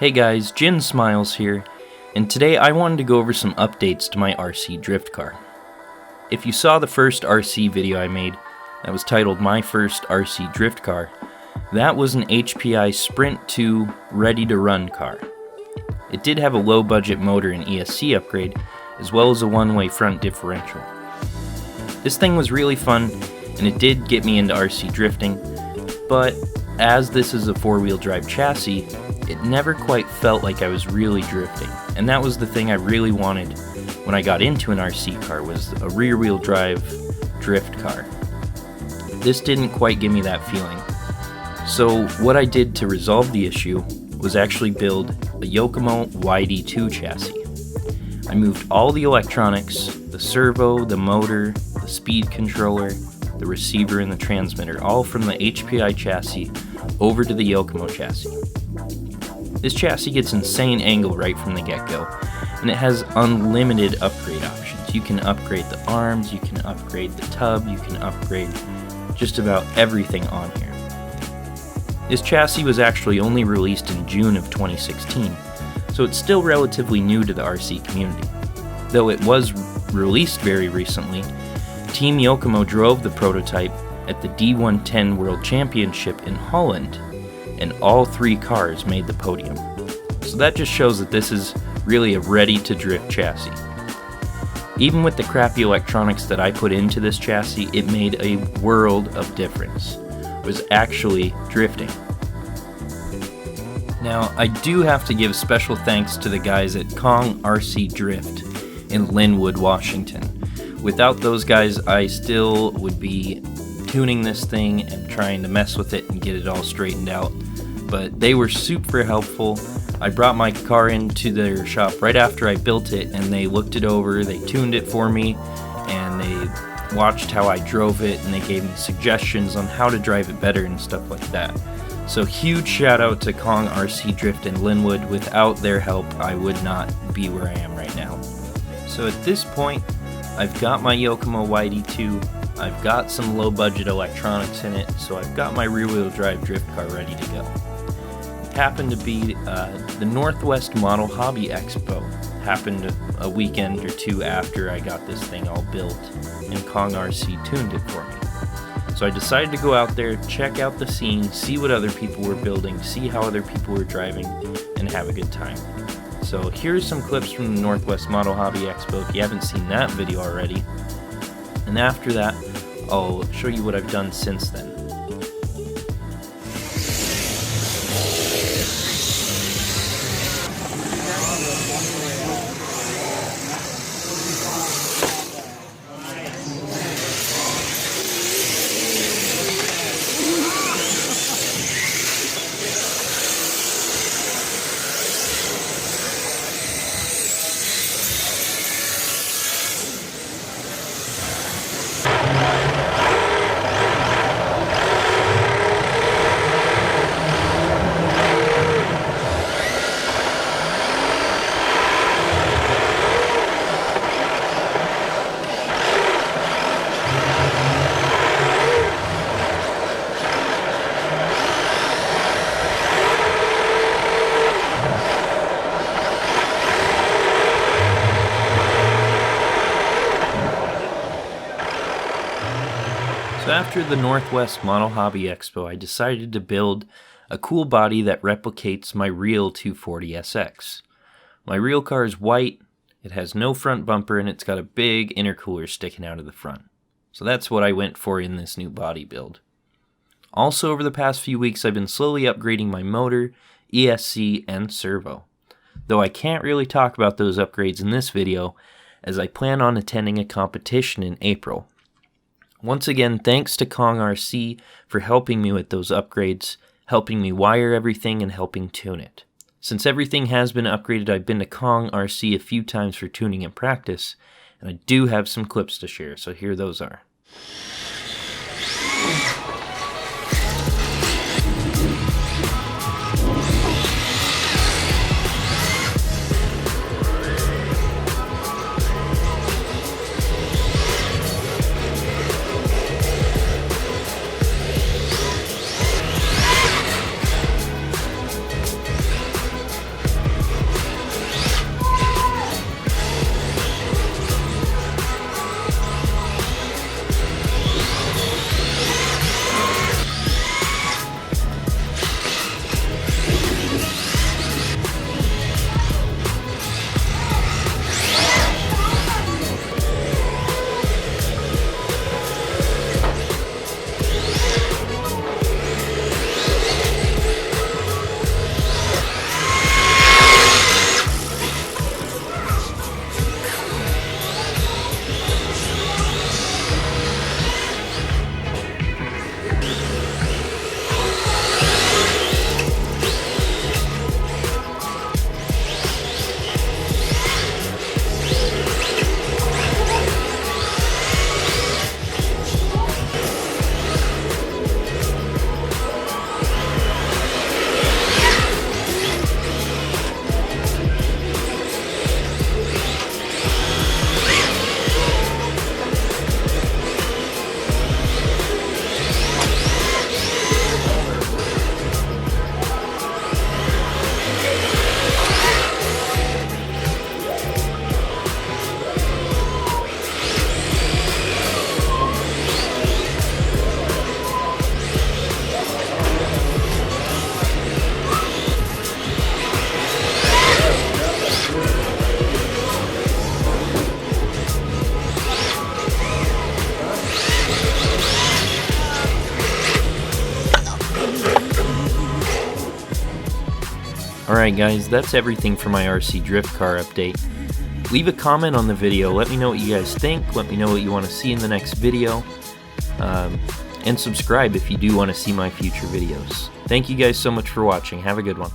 Hey guys, JinSmylez here, and today I wanted to go over some updates to my RC drift car. If you saw the first RC video I made that was titled My First RC Drift Car, that was an HPI Sprint 2 ready to run car. It did have a low budget motor and ESC upgrade, as well as a one-way front differential. This thing was really fun, and it did get me into RC drifting, but as this is a four-wheel drive chassis, it never quite felt like I was really drifting, and that was the thing I really wanted when I got into an RC car, was a rear-wheel drive drift car. This didn't quite give me that feeling. So what I did to resolve the issue was actually build a Yokomo YD-2 chassis. I moved all the electronics, the servo, the motor, the speed controller, the receiver, and the transmitter, all from the HPI chassis over to the Yokomo chassis. This chassis gets insane angle right from the get-go, and it has unlimited upgrade options. You can upgrade the arms, you can upgrade the tub, you can upgrade just about everything on here. This chassis was actually only released in June of 2016, so it's still relatively new to the RC community. Though it was released very recently, Team Yokomo drove the prototype at the D110 World Championship in Holland, and all three cars made the podium. So that just shows that this is really a ready-to-drift chassis. Even with the crappy electronics that I put into this chassis, it made a world of difference. It was actually drifting. Now, I do have to give special thanks to the guys at Kong RC Drift in Lynnwood, Washington. Without those guys, I still would be tuning this thing and trying to mess with it and get it all straightened out. But they were super helpful. I brought my car into their shop right after I built it, and they looked it over, they tuned it for me, and they watched how I drove it, and they gave me suggestions on how to drive it better and stuff like that. So huge shout out to Kong RC Drift in Lynnwood. Without their help, I would not be where I am right now. So at this point, I've got my Yokomo YD-2, I've got some low budget electronics in it, so I've got my rear wheel drive drift car ready to go. It happened to be the Northwest Model Hobby Expo. Happened a weekend or two after I got this thing all built, and Kong RC tuned it for me. So I decided to go out there, check out the scene, see what other people were building, see how other people were driving, and have a good time. So here's some clips from the Northwest Model Hobby Expo if you haven't seen that video already. And after that, I'll show you what I've done since then. So after the Northwest Model Hobby Expo, I decided to build a cool body that replicates my real 240SX. My real car is white, it has no front bumper, and it's got a big intercooler sticking out of the front. So that's what I went for in this new body build. Also, over the past few weeks, I've been slowly upgrading my motor, ESC, and servo. Though I can't really talk about those upgrades in this video, as I plan on attending a competition in April. Once again, thanks to Kong RC for helping me with those upgrades, helping me wire everything, and helping tune it. Since everything has been upgraded, I've been to Kong RC a few times for tuning and practice, and I do have some clips to share, so here those are. Alright guys, that's everything for my RC drift car update. Leave a comment on the video, let me know what you guys think, let me know what you want to see in the next video, and subscribe if you do want to see my future videos. Thank you guys so much for watching, have a good one.